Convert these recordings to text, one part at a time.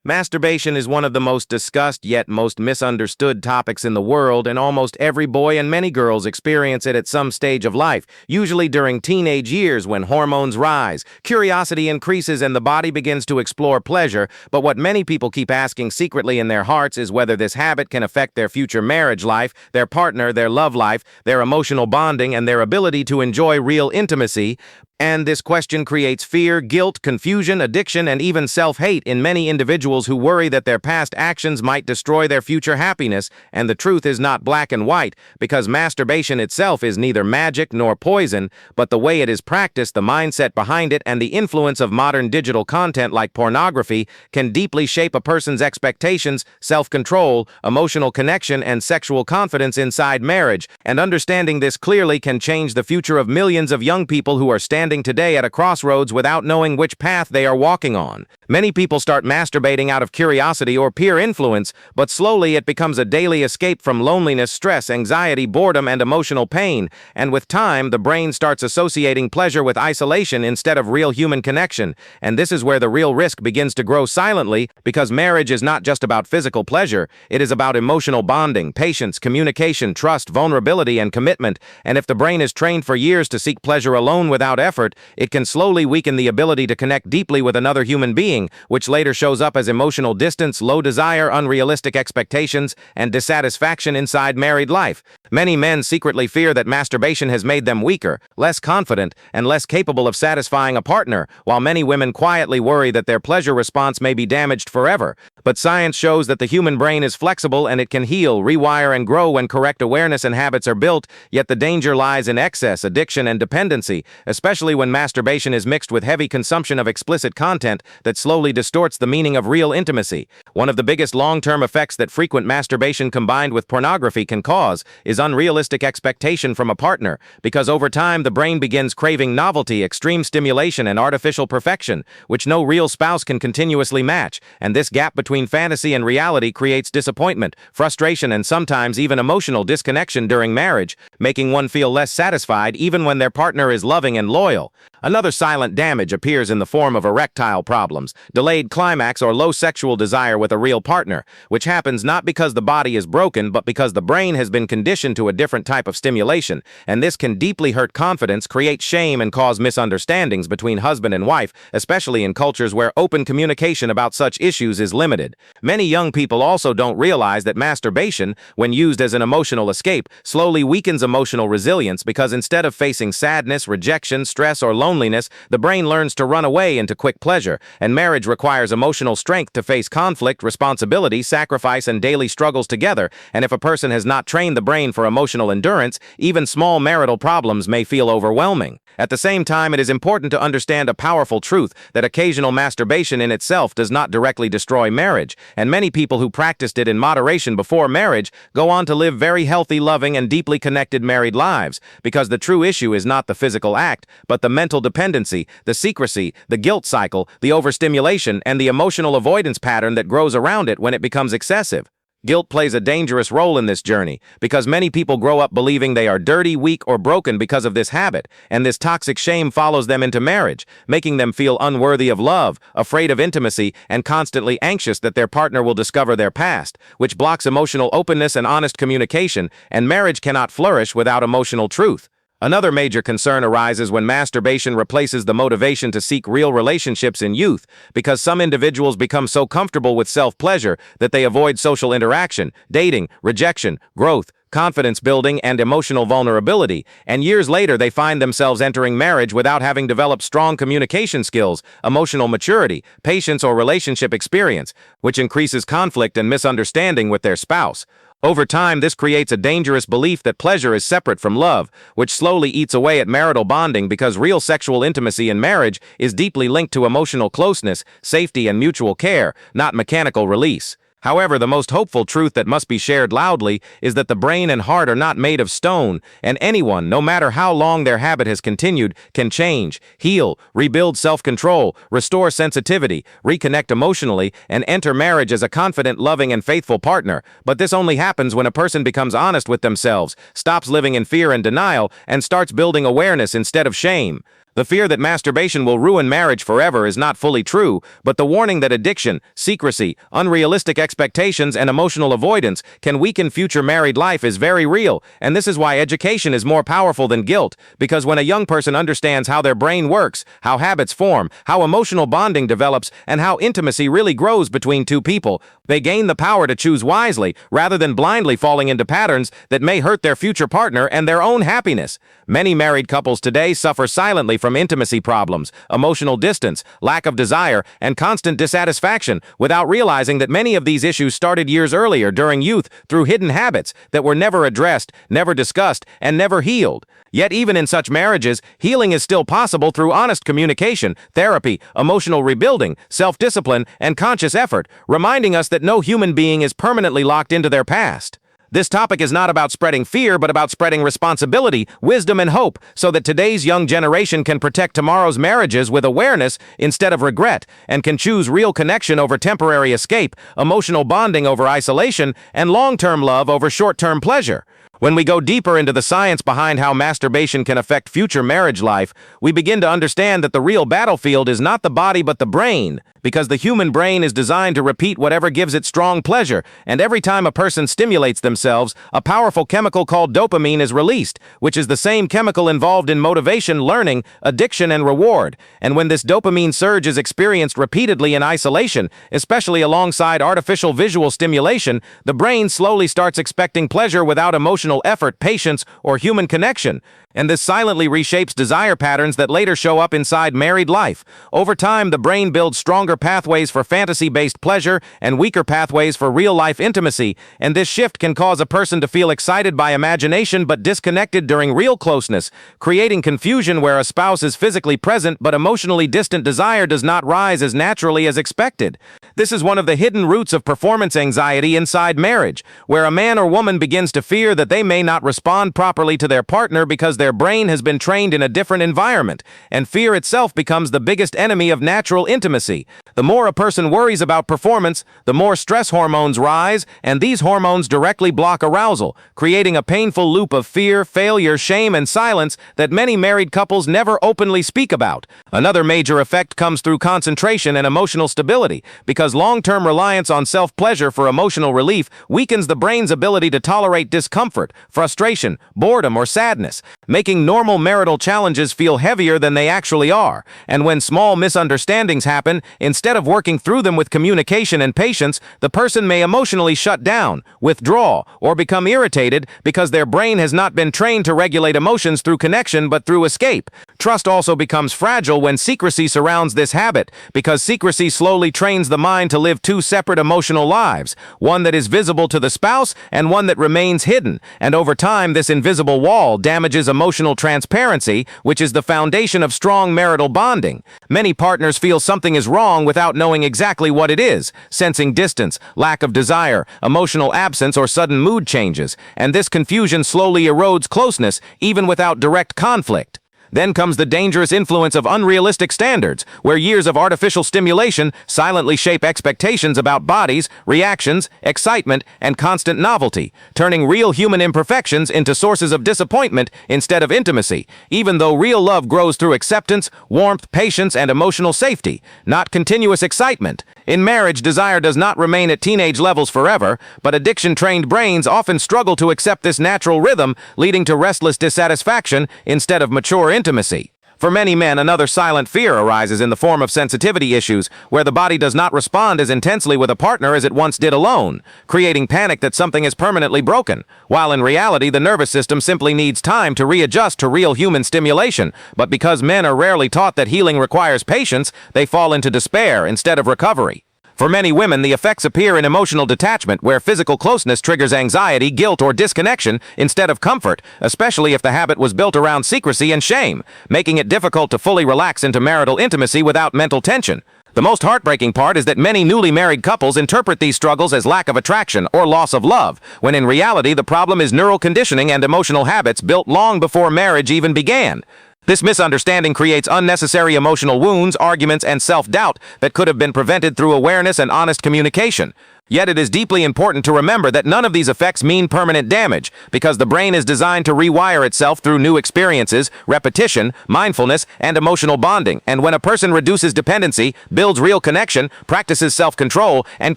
Masturbation is one of the most discussed yet most misunderstood topics in the world, and almost every boy and many girls experience it at some stage of life, usually during teenage years when hormones rise, curiosity increases, and the body begins to explore pleasure. But what many people keep asking secretly in their hearts is whether this habit can affect their future marriage life, their partner, their love life, their emotional bonding, and their ability to enjoy real intimacy. And this question creates fear, guilt, confusion, addiction, and even self-hate in many individuals who worry that their past actions might destroy their future happiness. And the truth is not black and white, because masturbation itself is neither magic nor poison, but the way it is practiced, the mindset behind it, and the influence of modern digital content like pornography can deeply shape a person's expectations, self-control, emotional connection, and sexual confidence inside marriage. And understanding this clearly can change the future of millions of young people who are standing today at a crossroads without knowing which path they are walking on. Many people start masturbating out of curiosity or peer influence, but slowly it becomes a daily escape from loneliness, stress, anxiety, boredom, and emotional pain. And with time, the brain starts associating pleasure with isolation instead of real human connection. And this is where the real risk begins to grow silently, because marriage is not just about physical pleasure. It is about emotional bonding, patience, communication, trust, vulnerability, and commitment. And if the brain is trained for years to seek pleasure alone without effort, it can slowly weaken the ability to connect deeply with another human being, which later shows up as emotional distance, low desire, unrealistic expectations, and dissatisfaction inside married life. Many men secretly fear that masturbation has made them weaker, less confident, and less capable of satisfying a partner, while many women quietly worry that their pleasure response may be damaged forever. But science shows that the human brain is flexible and it can heal, rewire, and grow when correct awareness and habits are built, yet the danger lies in excess, addiction, and dependency, especially when masturbation is mixed with heavy consumption of explicit content that slowly distorts the meaning of real intimacy. One of the biggest long-term effects that frequent masturbation combined with pornography can cause is unrealistic expectation from a partner, because over time the brain begins craving novelty, extreme stimulation, and artificial perfection, which no real spouse can continuously match. And this gap between fantasy and reality creates disappointment, frustration, and sometimes even emotional disconnection during marriage, making one feel less satisfied even when their partner is loving and loyal. Another silent damage appears in the form of erectile problems, delayed climax, or low sexual desire with a real partner, which happens not because the body is broken, but because the brain has been conditioned to a different type of stimulation. And this can deeply hurt confidence, create shame, and cause misunderstandings between husband and wife, especially in cultures where open communication about such issues is limited. Many young people also don't realize that masturbation, when used as an emotional escape, slowly weakens emotional resilience, because instead of facing sadness, rejection, stress, or loneliness, the brain learns to run away into quick pleasure. And marriage requires emotional strength to face conflict, responsibility, sacrifice, and daily struggles together. And if a person has not trained the brain for emotional endurance, even small marital problems may feel overwhelming. At the same time, it is important to understand a powerful truth, that occasional masturbation in itself does not directly destroy marriage, and many people who practiced it in moderation before marriage go on to live very healthy, loving, and deeply connected married lives, because the true issue is not the physical act, but the mental dependency, the secrecy, the guilt cycle, the overstimulation, and the emotional avoidance pattern that grows around it when it becomes excessive. Guilt plays a dangerous role in this journey, because many people grow up believing they are dirty, weak, or broken because of this habit, and this toxic shame follows them into marriage, making them feel unworthy of love, afraid of intimacy, and constantly anxious that their partner will discover their past, which blocks emotional openness and honest communication, and marriage cannot flourish without emotional truth. Another major concern arises when masturbation replaces the motivation to seek real relationships in youth, because some individuals become so comfortable with self-pleasure that they avoid social interaction, dating, rejection, growth, confidence building, and emotional vulnerability, and years later they find themselves entering marriage without having developed strong communication skills, emotional maturity, patience, or relationship experience, which increases conflict and misunderstanding with their spouse. Over time, this creates a dangerous belief that pleasure is separate from love, which slowly eats away at marital bonding, because real sexual intimacy in marriage is deeply linked to emotional closeness, safety, and mutual care, not mechanical release. However, the most hopeful truth that must be shared loudly is that the brain and heart are not made of stone, and anyone, no matter how long their habit has continued, can change, heal, rebuild self-control, restore sensitivity, reconnect emotionally, and enter marriage as a confident, loving, and faithful partner. But this only happens when a person becomes honest with themselves, stops living in fear and denial, and starts building awareness instead of shame. The fear that masturbation will ruin marriage forever is not fully true, but the warning that addiction, secrecy, unrealistic expectations, and emotional avoidance can weaken future married life is very real, and this is why education is more powerful than guilt, because when a young person understands how their brain works, how habits form, how emotional bonding develops, and how intimacy really grows between two people, they gain the power to choose wisely, rather than blindly falling into patterns that may hurt their future partner and their own happiness. Many married couples today suffer silently from intimacy problems, emotional distance, lack of desire, and constant dissatisfaction, without realizing that many of these issues started years earlier during youth through hidden habits that were never addressed, never discussed, and never healed. Yet even in such marriages, healing is still possible through honest communication, therapy, emotional rebuilding, self-discipline, and conscious effort, reminding us that no human being is permanently locked into their past. This topic is not about spreading fear, but about spreading responsibility, wisdom, and hope, so that today's young generation can protect tomorrow's marriages with awareness instead of regret, and can choose real connection over temporary escape, emotional bonding over isolation, and long-term love over short-term pleasure. When we go deeper into the science behind how masturbation can affect future marriage life, we begin to understand that the real battlefield is not the body but the brain, because the human brain is designed to repeat whatever gives it strong pleasure, and every time a person stimulates themselves, a powerful chemical called dopamine is released, which is the same chemical involved in motivation, learning, addiction, and reward. And when this dopamine surge is experienced repeatedly in isolation, especially alongside artificial visual stimulation, the brain slowly starts expecting pleasure without emotional effort, patience, or human connection. And this silently reshapes desire patterns that later show up inside married life. Over time, the brain builds stronger pathways for fantasy-based pleasure and weaker pathways for real-life intimacy, and this shift can cause a person to feel excited by imagination but disconnected during real closeness, creating confusion where a spouse is physically present but emotionally distant. Desire does not rise as naturally as expected. This is one of the hidden roots of performance anxiety inside marriage, where a man or woman begins to fear that they may not respond properly to their partner because their brain has been trained in a different environment, and fear itself becomes the biggest enemy of natural intimacy. The more a person worries about performance, the more stress hormones rise, and these hormones directly block arousal, creating a painful loop of fear, failure, shame, and silence that many married couples never openly speak about. Another major effect comes through concentration and emotional stability, because long-term reliance on self-pleasure for emotional relief weakens the brain's ability to tolerate discomfort, frustration, boredom, or sadness, making normal marital challenges feel heavier than they actually are. And when small misunderstandings happen, instead of working through them with communication and patience, the person may emotionally shut down, withdraw, or become irritated because their brain has not been trained to regulate emotions through connection but through escape. Trust also becomes fragile when secrecy surrounds this habit, because secrecy slowly trains the mind to live two separate emotional lives, one that is visible to the spouse and one that remains hidden. And over time, this invisible wall damages emotional transparency, which is the foundation of strong marital bonding. Many partners feel something is wrong without knowing exactly what it is, sensing distance, lack of desire, emotional absence, or sudden mood changes, and this confusion slowly erodes closeness, even without direct conflict. Then comes the dangerous influence of unrealistic standards, where years of artificial stimulation silently shape expectations about bodies, reactions, excitement, and constant novelty, turning real human imperfections into sources of disappointment instead of intimacy, even though real love grows through acceptance, warmth, patience, and emotional safety, not continuous excitement. In marriage, desire does not remain at teenage levels forever, but addiction-trained brains often struggle to accept this natural rhythm, leading to restless dissatisfaction instead of mature intimacy. For many men, another silent fear arises in the form of sensitivity issues, where the body does not respond as intensely with a partner as it once did alone, creating panic that something is permanently broken, while in reality the nervous system simply needs time to readjust to real human stimulation. But because men are rarely taught that healing requires patience, they fall into despair instead of recovery. For many women, the effects appear in emotional detachment, where physical closeness triggers anxiety, guilt, or disconnection instead of comfort, especially if the habit was built around secrecy and shame, making it difficult to fully relax into marital intimacy without mental tension. The most heartbreaking part is that many newly married couples interpret these struggles as lack of attraction or loss of love, when in reality the problem is neural conditioning and emotional habits built long before marriage even began. This misunderstanding creates unnecessary emotional wounds, arguments, and self-doubt that could have been prevented through awareness and honest communication. Yet it is deeply important to remember that none of these effects mean permanent damage, because the brain is designed to rewire itself through new experiences, repetition, mindfulness, and emotional bonding. And when a person reduces dependency, builds real connection, practices self-control, and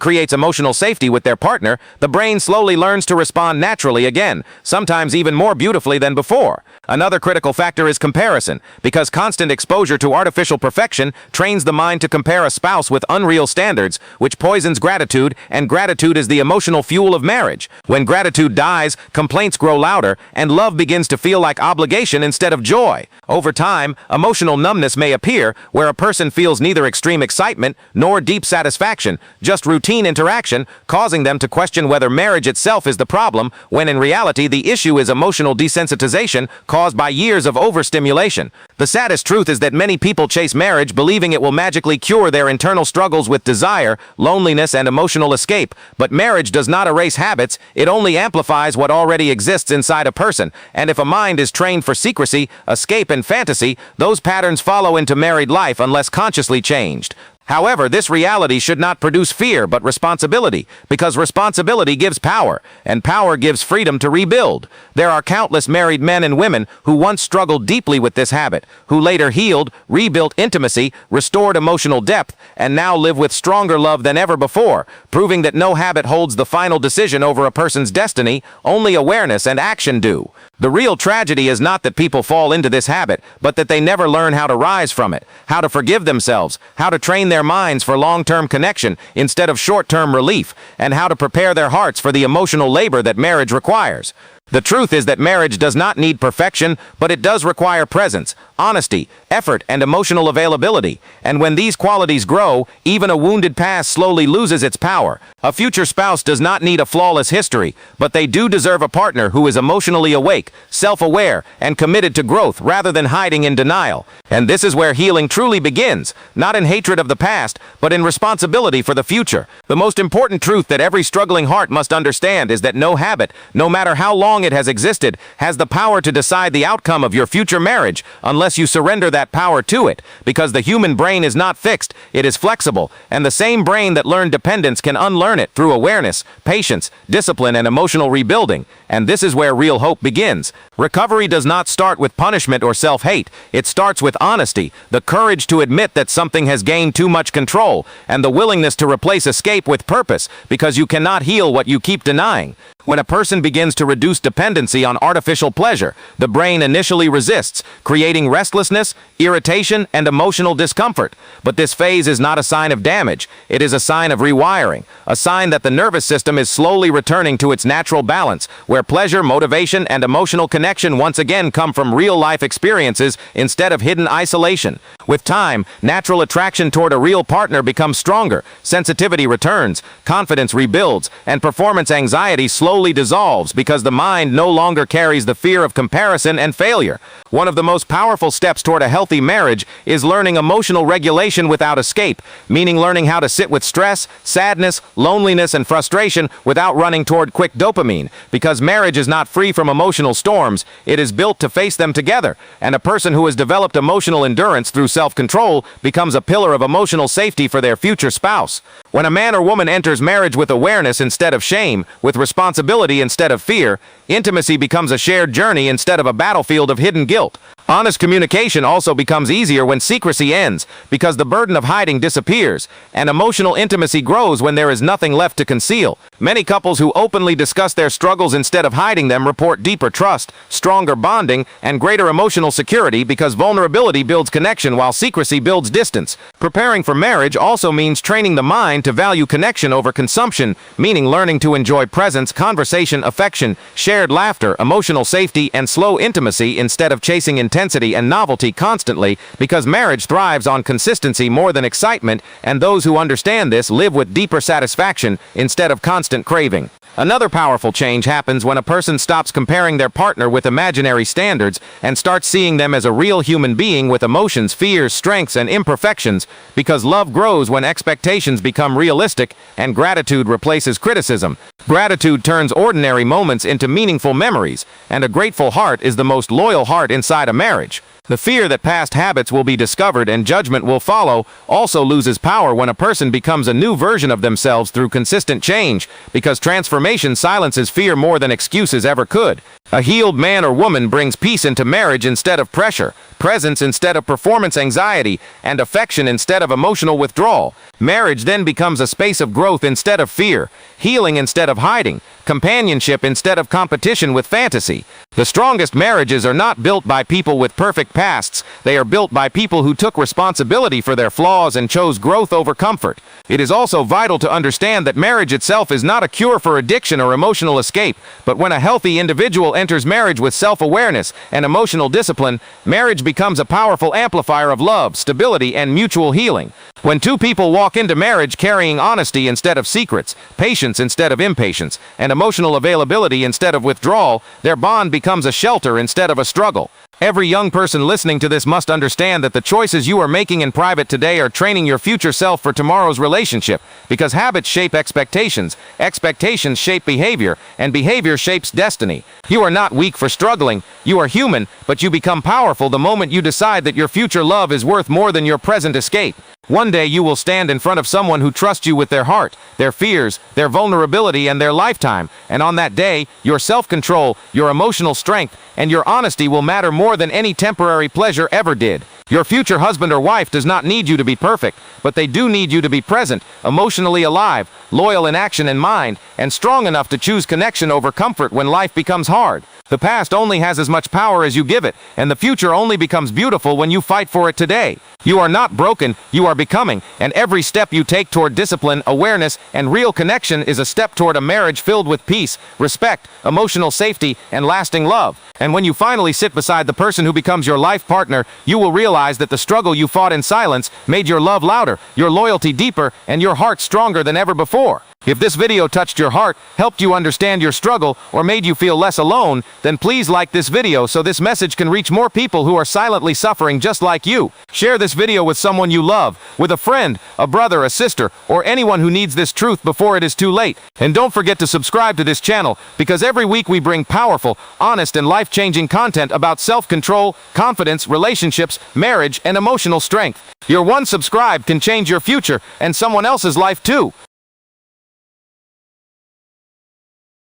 creates emotional safety with their partner, the brain slowly learns to respond naturally again, sometimes even more beautifully than before. Another critical factor is comparison, because constant exposure to artificial perfection trains the mind to compare a spouse with unreal standards, which poisons gratitude, and gratitude is the emotional fuel of marriage. When gratitude dies, complaints grow louder, and love begins to feel like obligation instead of joy. Over time, emotional numbness may appear, where a person feels neither extreme excitement nor deep satisfaction, just routine interaction, causing them to question whether marriage itself is the problem, when in reality the issue is emotional desensitization caused by years of overstimulation. The saddest truth is that many people chase marriage believing it will magically cure their internal struggles with desire, loneliness, and emotional escape. But marriage does not erase habits, it only amplifies what already exists inside a person. And if a mind is trained for secrecy, escape, and fantasy, those patterns follow into married life unless consciously changed. However, this reality should not produce fear but responsibility, because responsibility gives power, and power gives freedom to rebuild. There are countless married men and women who once struggled deeply with this habit, who later healed, rebuilt intimacy, restored emotional depth, and now live with stronger love than ever before, proving that no habit holds the final decision over a person's destiny, only awareness and action do. The real tragedy is not that people fall into this habit, but that they never learn how to rise from it, how to forgive themselves, how to train their minds for long-term connection instead of short-term relief, and how to prepare their hearts for the emotional labor that marriage requires. The truth is that marriage does not need perfection, but it does require presence, honesty, effort, and emotional availability. And when these qualities grow, even a wounded past slowly loses its power. A future spouse does not need a flawless history, but they do deserve a partner who is emotionally awake, self-aware, and committed to growth rather than hiding in denial. And this is where healing truly begins, not in hatred of the past, but in responsibility for the future. The most important truth that every struggling heart must understand is that no habit, no matter how long it has existed, has the power to decide the outcome of your future marriage unless you surrender that power to it, because the human brain is not fixed, it is flexible, and the same brain that learned dependence can unlearn it through awareness, patience, discipline, and emotional rebuilding. And this is where real hope begins. Recovery does not start with punishment or self-hate. It starts with honesty, the courage to admit that something has gained too much control, and the willingness to replace escape with purpose, because you cannot heal what you keep denying. When a person begins to reduce dependency on artificial pleasure, the brain initially resists, creating restlessness, irritation, and emotional discomfort. But this phase is not a sign of damage. It is a sign of rewiring, a sign that the nervous system is slowly returning to its natural balance, where pleasure, motivation, and emotional connection once again come from real-life experiences instead of hidden isolation. With time, natural attraction toward a real partner becomes stronger, sensitivity returns, confidence rebuilds, and performance anxiety slowly dissolves because the mind no longer carries the fear of comparison and failure. One of the most powerful steps toward a healthy marriage is learning emotional regulation without escape, meaning learning how to sit with stress, sadness, loneliness, and frustration without running toward quick dopamine, because marriage is not free from emotional storms, it is built to face them together, and a person who has developed emotional endurance through self-control becomes a pillar of emotional safety for their future spouse. When a man or woman enters marriage with awareness instead of shame, with responsibility instead of fear, intimacy becomes a shared journey instead of a battlefield of hidden guilt. Honest communication also becomes easier when secrecy ends, because the burden of hiding disappears, and emotional intimacy grows when there is nothing left to conceal. Many couples who openly discuss their struggles instead of hiding them report deeper trust, stronger bonding, and greater emotional security, because vulnerability builds connection while secrecy builds distance. Preparing for marriage also means training the mind to value connection over consumption, meaning learning to enjoy presence, conversation, affection, shared laughter, emotional safety, and slow intimacy instead of chasing intensity and novelty constantly, because marriage thrives on consistency more than excitement, and those who understand this live with deeper satisfaction instead of constant craving. Another powerful change happens when a person stops comparing their partner with imaginary standards and starts seeing them as a real human being with emotions, fears, strengths, and imperfections, because love grows when expectations become realistic and gratitude replaces criticism. Gratitude turns ordinary moments into meaningful memories, and a grateful heart is the most loyal heart inside a marriage. marriage. The fear that past habits will be discovered and judgment will follow also loses power when a person becomes a new version of themselves through consistent change, because transformation silences fear more than excuses ever could. A healed man or woman brings peace into marriage instead of pressure, presence instead of performance anxiety, and affection instead of emotional withdrawal. Marriage then becomes a space of growth instead of fear, healing instead of hiding, companionship instead of competition with fantasy. The strongest marriages are not built by people with perfect pasts, they are built by people who took responsibility for their flaws and chose growth over comfort. It is also vital to understand that marriage itself is not a cure for addiction or emotional escape, but when a healthy individual enters marriage with self-awareness and emotional discipline, marriage becomes a powerful amplifier of love, stability, and mutual healing. When two people walk into marriage carrying honesty instead of secrets, patience instead of impatience, and emotional availability instead of withdrawal, their bond becomes a shelter instead of a struggle. Every young person listening to this must understand that the choices you are making in private today are training your future self for tomorrow's relationship, because habits shape expectations, expectations shape behavior, and behavior shapes destiny. You are not weak for struggling, you are human, but you become powerful the moment you decide that your future love is worth more than your present escape. One day you will stand in front of someone who trusts you with their heart, their fears, their vulnerability, and their lifetime, and on that day, your self-control, your emotional strength, and your honesty will matter more than any temporary pleasure ever did. Your future husband or wife does not need you to be perfect, but they do need you to be present, emotionally alive, loyal in action and mind, and strong enough to choose connection over comfort when life becomes hard. The past only has as much power as you give it, and the future only becomes beautiful when you fight for it today. You are not broken, you are becoming, and every step you take toward discipline, awareness, and real connection is a step toward a marriage filled with peace, respect, emotional safety, and lasting love. And when you finally sit beside the person who becomes your life partner, you will realize that the struggle you fought in silence made your love louder, your loyalty deeper, and your heart stronger than ever before. If this video touched your heart, helped you understand your struggle, or made you feel less alone, then please like this video so this message can reach more people who are silently suffering just like you. Share this video with someone you love, with a friend, a brother, a sister, or anyone who needs this truth before it is too late. And don't forget to subscribe to this channel, because every week we bring powerful, honest, and life-changing content about self-control, confidence, relationships, marriage, and emotional strength. Your one subscribe can change your future and someone else's life too.